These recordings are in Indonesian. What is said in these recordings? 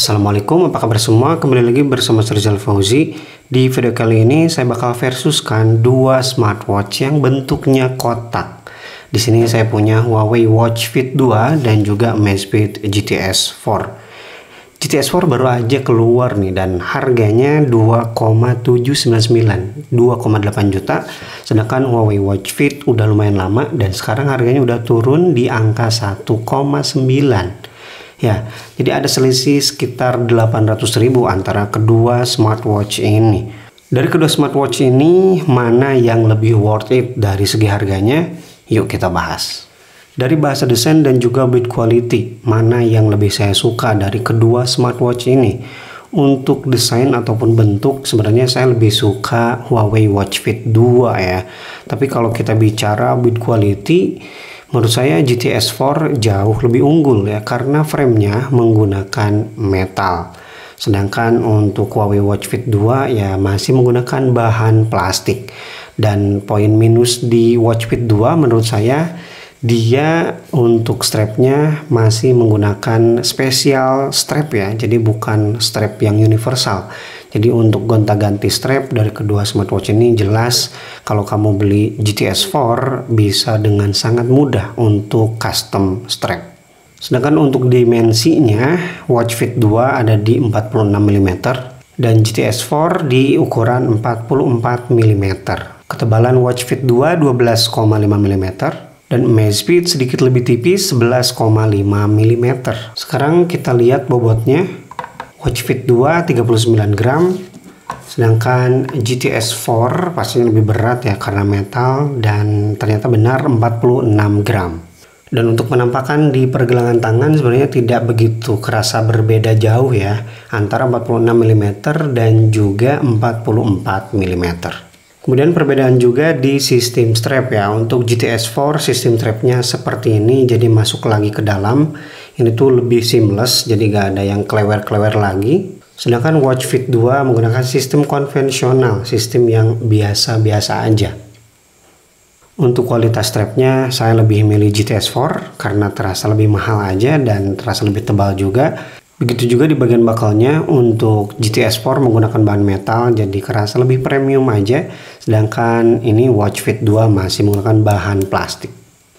Assalamualaikum, apa kabar semua? Kembali lagi bersama Rizal Fauzi. Di video kali ini saya bakal versuskan dua smartwatch yang bentuknya kotak. Di sini saya punya Huawei Watch Fit 2 dan juga Amazfit GTS 4. GTS 4 baru aja keluar nih dan harganya 2,799, 2,8 juta. Sedangkan Huawei Watch Fit udah lumayan lama dan sekarang harganya udah turun di angka 1,9. Ya, jadi ada selisih sekitar 800.000 antara kedua smartwatch ini. Dari kedua smartwatch ini, mana yang lebih worth it dari segi harganya? Yuk kita bahas. Dari bahasa desain dan juga build quality, mana yang lebih saya suka dari kedua smartwatch ini? Untuk desain ataupun bentuk, sebenarnya saya lebih suka Huawei Watch Fit 2 ya. Tapi kalau kita bicara build quality, menurut saya GTS 4 jauh lebih unggul ya karena framenya menggunakan metal. Sedangkan untuk Huawei Watch Fit 2 ya masih menggunakan bahan plastik. Dan poin minus di Watch Fit 2 menurut saya dia untuk strapnya masih menggunakan special strap ya. Jadi bukan strap yang universal. Jadi untuk gonta-ganti strap dari kedua smartwatch ini jelas kalau kamu beli GTS 4 bisa dengan sangat mudah untuk custom strap. Sedangkan untuk dimensinya Watch Fit 2 ada di 46 mm dan GTS 4 di ukuran 44 mm. Ketebalan Watch Fit 2 12,5 mm dan Amazfit sedikit lebih tipis 11,5 mm. Sekarang kita lihat bobotnya. Watch Fit 2 39 gram, sedangkan GTS 4 pastinya lebih berat ya karena metal dan ternyata benar 46 gram. Dan untuk penampakan di pergelangan tangan sebenarnya tidak begitu kerasa berbeda jauh ya antara 46 mm dan juga 44 mm. Kemudian perbedaan juga di sistem strap ya. Untuk GTS 4 sistem strapnya seperti ini, jadi masuk lagi ke dalam. Ini tuh lebih seamless, jadi gak ada yang klewer-klewer lagi. Sedangkan Watch Fit 2 menggunakan sistem konvensional, sistem yang biasa-biasa aja. Untuk kualitas strapnya saya lebih milih GTS 4 karena terasa lebih mahal aja dan terasa lebih tebal juga. Begitu juga di bagian bakalnya, untuk GTS 4 menggunakan bahan metal jadi kerasa lebih premium aja. Sedangkan ini Watch Fit 2 masih menggunakan bahan plastik.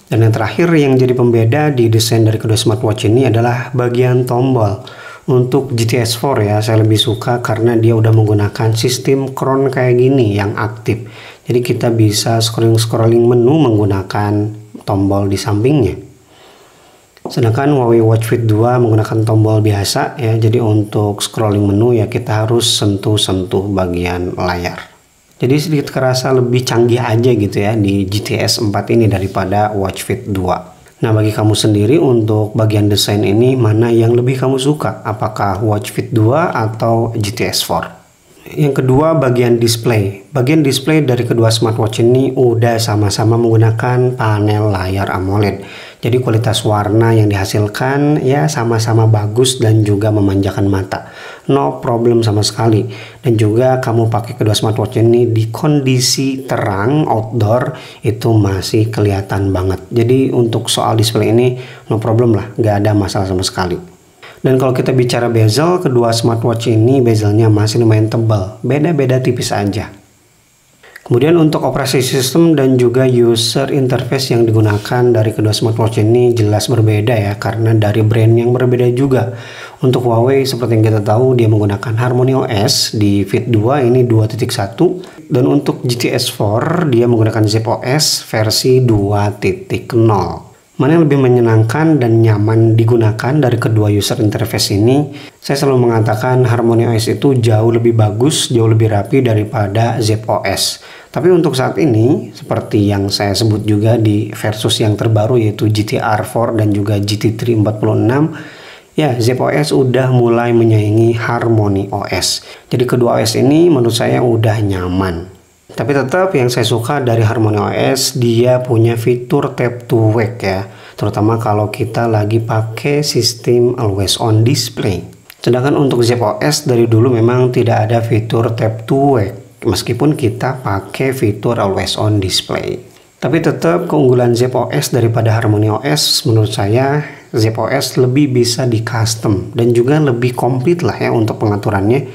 Dan yang terakhir yang jadi pembeda di desain dari kedua smartwatch ini adalah bagian tombol. Untuk GTS 4 ya saya lebih suka karena dia udah menggunakan sistem crown kayak gini yang aktif. Jadi kita bisa scrolling menu menggunakan tombol di sampingnya. Sedangkan Huawei Watch Fit 2 menggunakan tombol biasa ya. Jadi untuk scrolling menu ya kita harus sentuh-sentuh bagian layar. Jadi sedikit kerasa lebih canggih aja gitu ya di GTS 4 ini daripada Watch Fit 2. Nah bagi kamu sendiri untuk bagian desain ini mana yang lebih kamu suka? Apakah Watch Fit 2 atau GTS 4? Yang kedua bagian display. Bagian display dari kedua smartwatch ini udah sama-sama menggunakan panel layar AMOLED. Jadi kualitas warna yang dihasilkan ya sama-sama bagus dan juga memanjakan mata. No problem sama sekali. Dan juga kamu pakai kedua smartwatch ini di kondisi terang outdoor itu masih kelihatan banget. Jadi untuk soal display ini no problem lah, nggak ada masalah sama sekali. Dan kalau kita bicara bezel, kedua smartwatch ini bezelnya masih lumayan tebal, beda-beda tipis aja. Kemudian untuk operasi sistem dan juga user interface yang digunakan dari kedua smartwatch ini jelas berbeda ya karena dari brand yang berbeda juga. Untuk Huawei seperti yang kita tahu dia menggunakan Harmony OS di Fit 2 ini 2.1 dan untuk GTS 4 dia menggunakan Zepp OS versi 2.0. Mana yang lebih menyenangkan dan nyaman digunakan dari kedua user interface ini? Saya selalu mengatakan Harmony OS itu jauh lebih bagus, jauh lebih rapi daripada Zepp OS. Tapi untuk saat ini, seperti yang saya sebut juga di versus yang terbaru yaitu GT-R 4 dan juga GT3 46, ya Zepp OS udah mulai menyaingi Harmony OS. Jadi kedua OS ini menurut saya udah nyaman. Tapi tetap yang saya suka dari Harmony OS dia punya fitur tap to wake ya, terutama kalau kita lagi pakai sistem always on display. Sedangkan untuk Zepp OS dari dulu memang tidak ada fitur tap to wake meskipun kita pakai fitur always on display. Tapi tetap keunggulan Zepp OS daripada Harmony OS menurut saya ZPOS lebih bisa di custom dan juga lebih komplit lah ya untuk pengaturannya.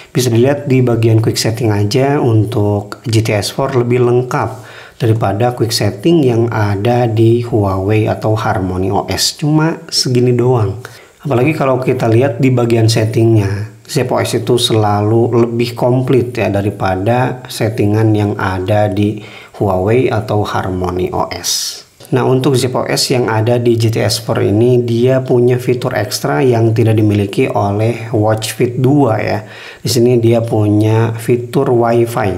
Bisa dilihat di bagian quick setting aja untuk GTS 4 lebih lengkap daripada quick setting yang ada di Huawei atau Harmony OS. Cuma segini doang. Apalagi kalau kita lihat di bagian settingnya, ZPOS itu selalu lebih komplit ya daripada settingan yang ada di Huawei atau Harmony OS. Nah, untuk ZPOS yang ada di GTS 4 ini dia punya fitur ekstra yang tidak dimiliki oleh Watch Fit 2 ya. Di sini dia punya fitur Wi-Fi.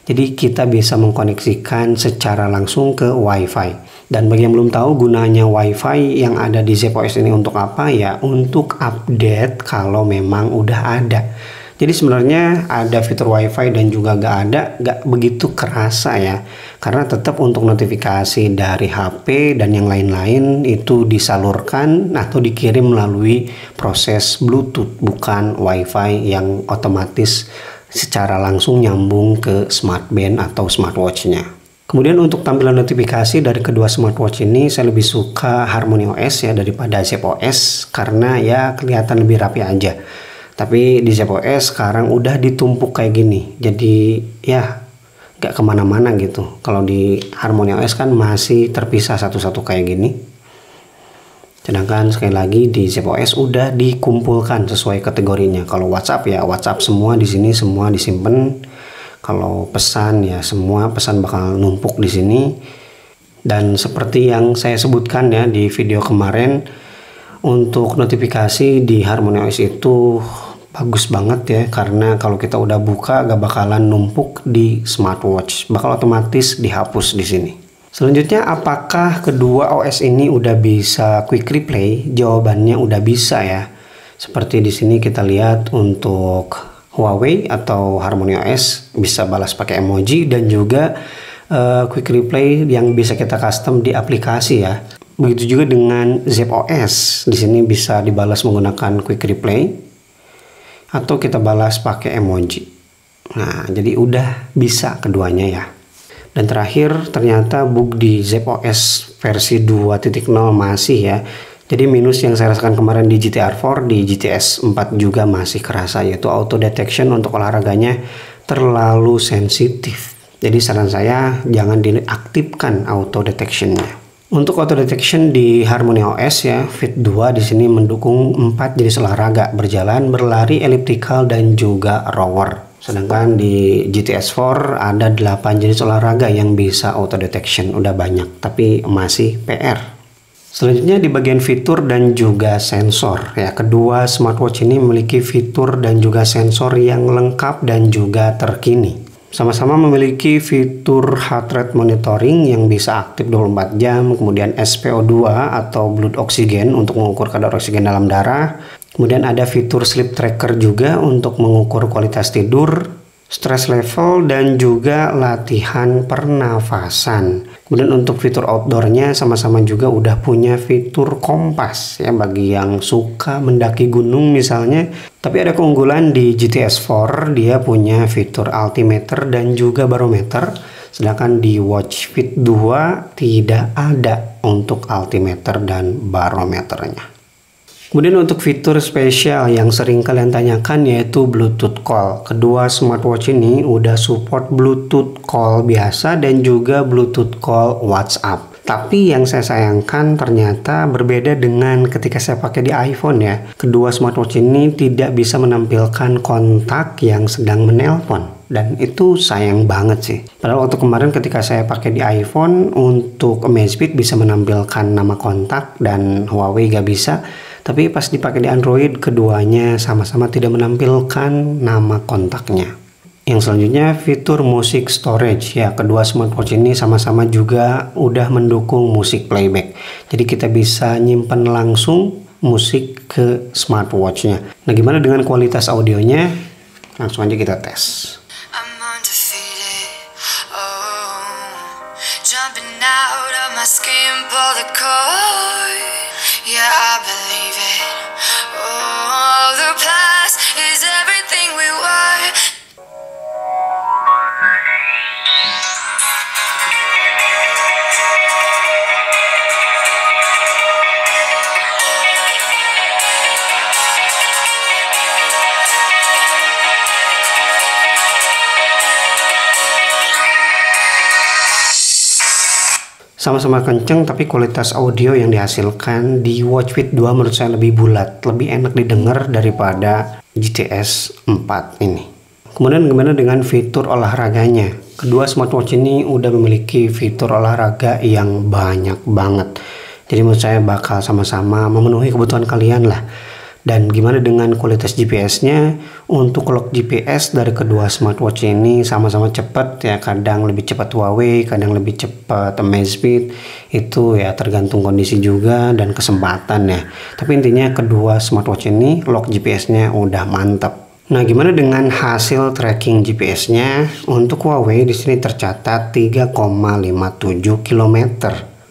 Jadi kita bisa mengkoneksikan secara langsung ke Wi-Fi. Dan bagi yang belum tahu gunanya Wi-Fi yang ada di ZPOS ini untuk apa ya? Untuk update kalau memang udah ada. Jadi sebenarnya ada fitur Wi-Fi dan juga gak begitu kerasa ya. Karena tetap untuk notifikasi dari HP dan yang lain-lain itu disalurkan atau dikirim melalui proses Bluetooth, bukan Wi-Fi yang otomatis secara langsung nyambung ke smartband atau smartwatch-nya. Kemudian untuk tampilan notifikasi dari kedua smartwatch ini saya lebih suka Harmony OS ya daripada ZPOS karena ya kelihatan lebih rapi aja. Tapi di ZPOS sekarang udah ditumpuk kayak gini, jadi ya gak kemana-mana gitu. Kalau di Harmony OS kan masih terpisah satu-satu kayak gini. Sedangkan sekali lagi di ZPOS udah dikumpulkan sesuai kategorinya. Kalau WhatsApp ya WhatsApp semua di sini, semua disimpan. Kalau pesan ya semua pesan bakal numpuk di sini. Dan seperti yang saya sebutkan ya di video kemarin, untuk notifikasi di Harmony OS itu bagus banget ya, karena kalau kita udah buka gak bakalan numpuk di smartwatch, bakal otomatis dihapus di sini. Selanjutnya, apakah kedua OS ini udah bisa quick replay? Jawabannya udah bisa ya. Seperti di sini kita lihat untuk Huawei atau Harmony OS bisa balas pakai emoji dan juga quick replay yang bisa kita custom di aplikasi ya. Begitu juga dengan ZPOS. Di sini bisa dibalas menggunakan quick replay atau kita balas pakai emoji. Nah, jadi udah bisa keduanya ya. Dan terakhir ternyata bug di ZPOS versi 2.0 masih ya. Jadi minus yang saya rasakan kemarin di GTR 4, di GTS 4 juga masih kerasa, yaitu auto detection untuk olahraganya terlalu sensitif. Jadi saran saya jangan diaktifkan auto detectionnya. Untuk auto detection di Harmony OS ya, Fit 2 di sini mendukung 4 jenis olahraga: berjalan, berlari, elliptical dan juga rower. Sedangkan di GTS 4 ada 8 jenis olahraga yang bisa auto detection, udah banyak, tapi masih PR. Selanjutnya di bagian fitur dan juga sensor ya, kedua smartwatch ini memiliki fitur dan juga sensor yang lengkap dan juga terkini. Sama-sama memiliki fitur heart rate monitoring yang bisa aktif 24 jam, kemudian SpO2 atau blood oxygen untuk mengukur kadar oksigen dalam darah. Kemudian ada fitur sleep tracker juga untuk mengukur kualitas tidur, stress level dan juga latihan pernafasan. Kemudian untuk fitur outdoornya sama-sama juga udah punya fitur kompas ya bagi yang suka mendaki gunung misalnya. Tapi ada keunggulan di GTS 4, dia punya fitur altimeter dan juga barometer. Sedangkan di Watch Fit 2 tidak ada untuk altimeter dan barometernya. Kemudian untuk fitur spesial yang sering kalian tanyakan yaitu Bluetooth Call. Kedua smartwatch ini udah support Bluetooth Call biasa dan juga Bluetooth Call WhatsApp. Tapi yang saya sayangkan ternyata berbeda dengan ketika saya pakai di iPhone ya. Kedua smartwatch ini tidak bisa menampilkan kontak yang sedang menelpon. Dan itu sayang banget sih. Padahal waktu kemarin ketika saya pakai di iPhone, untuk Amazfit bisa menampilkan nama kontak dan Huawei gak bisa. Tapi pas dipakai di Android, keduanya sama-sama tidak menampilkan nama kontaknya. Yang selanjutnya fitur musik storage ya, kedua smartwatch ini sama-sama juga udah mendukung musik playback. Jadi kita bisa nyimpen langsung musik ke smartwatchnya. Nah, gimana dengan kualitas audionya? Langsung aja kita tes. Yeah, I believe it. Oh, the past is everything we were. Sama-sama kenceng, tapi kualitas audio yang dihasilkan di Watch Fit 2 menurut saya lebih bulat, lebih enak didengar daripada GTS 4 ini. Kemudian gimana dengan fitur olahraganya? Kedua smartwatch ini udah memiliki fitur olahraga yang banyak banget. Jadi menurut saya bakal sama-sama memenuhi kebutuhan kalian lah. Dan gimana dengan kualitas GPS-nya? Untuk clock GPS dari kedua smartwatch ini sama-sama cepat ya, kadang lebih cepat Huawei, kadang lebih cepat Amazfit. Itu ya tergantung kondisi juga dan kesempatan ya. Tapi intinya kedua smartwatch ini lock GPS-nya udah mantap. Nah, gimana dengan hasil tracking GPS-nya? Untuk Huawei di sini tercatat 3,57 km.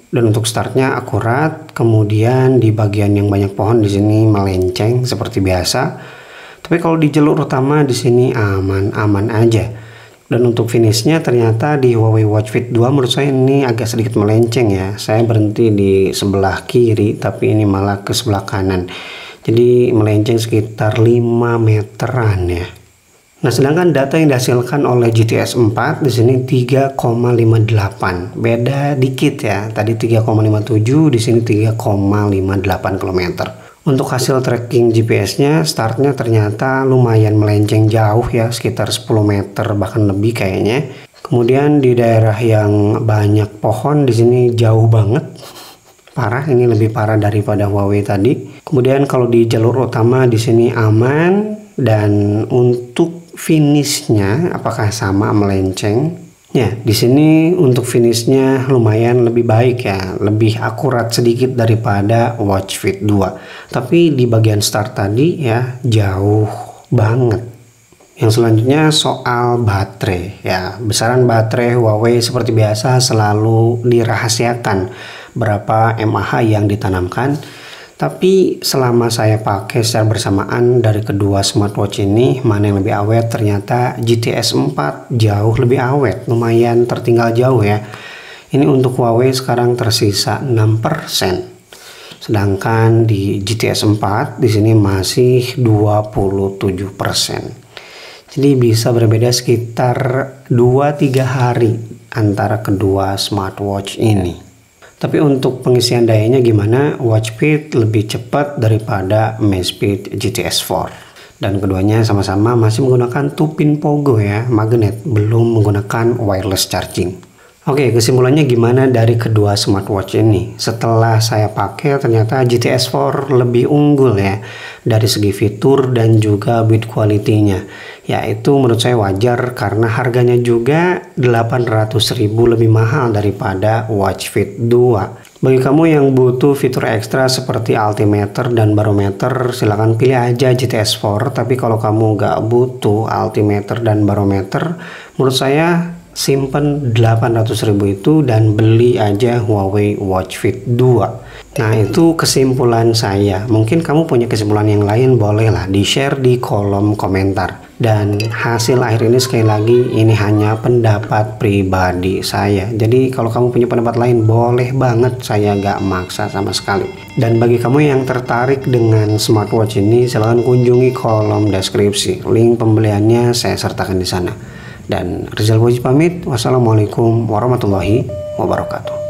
Dan untuk startnya akurat, kemudian di bagian yang banyak pohon di sini melenceng seperti biasa. Tapi kalau di jalur utama di sini aman-aman aja. Dan untuk finishnya ternyata di Huawei Watch Fit 2 menurut saya ini agak sedikit melenceng ya. Saya berhenti di sebelah kiri, tapi ini malah ke sebelah kanan. Jadi melenceng sekitar 5 meteran ya. Nah, sedangkan data yang dihasilkan oleh GTS 4 di sini 3,58. Beda dikit ya. Tadi 3,57, di sini 3,58 km. Untuk hasil tracking GPS-nya, startnya ternyata lumayan melenceng jauh ya, sekitar 10 meter bahkan lebih kayaknya. Kemudian di daerah yang banyak pohon di sini jauh banget. Parah, ini lebih parah daripada Huawei tadi. Kemudian kalau di jalur utama di sini aman, dan untuk finishnya apakah sama melenceng? Ya, di sini untuk finishnya lumayan lebih baik ya, lebih akurat sedikit daripada Watch Fit 2. Tapi di bagian start tadi ya jauh banget. Yang selanjutnya soal baterai ya, besaran baterai Huawei seperti biasa selalu dirahasiakan berapa mAh yang ditanamkan. Tapi selama saya pakai secara bersamaan dari kedua smartwatch ini, mana yang lebih awet? Ternyata GTS 4 jauh lebih awet, lumayan tertinggal jauh ya. Ini untuk Huawei sekarang tersisa 6%. Sedangkan di GTS 4 di sini masih 27%. Jadi bisa berbeda sekitar 2-3 hari antara kedua smartwatch ini. Tapi untuk pengisian dayanya gimana? Watch Fit lebih cepat daripada Amazfit GTS 4. Dan keduanya sama-sama masih menggunakan 2-pin Pogo ya, magnet, belum menggunakan wireless charging. Oke, kesimpulannya gimana dari kedua smartwatch ini? Setelah saya pakai ternyata GTS 4 lebih unggul ya dari segi fitur dan juga build quality-nya. Ya itu menurut saya wajar karena harganya juga 800.000 lebih mahal daripada Watch Fit 2. Bagi kamu yang butuh fitur ekstra seperti altimeter dan barometer, silahkan pilih aja GTS 4. Tapi kalau kamu nggak butuh altimeter dan barometer, menurut saya simpen 800.000 itu dan beli aja Huawei Watch Fit 2. Nah itu kesimpulan saya. Mungkin kamu punya kesimpulan yang lain, bolehlah di share di kolom komentar. Dan hasil akhir ini sekali lagi ini hanya pendapat pribadi saya. Jadi kalau kamu punya pendapat lain boleh banget, saya gak maksa sama sekali. Dan bagi kamu yang tertarik dengan smartwatch ini silahkan kunjungi kolom deskripsi. Link pembeliannya saya sertakan di sana. Dan Rizal Fauzi pamit. Wassalamualaikum warahmatullahi wabarakatuh.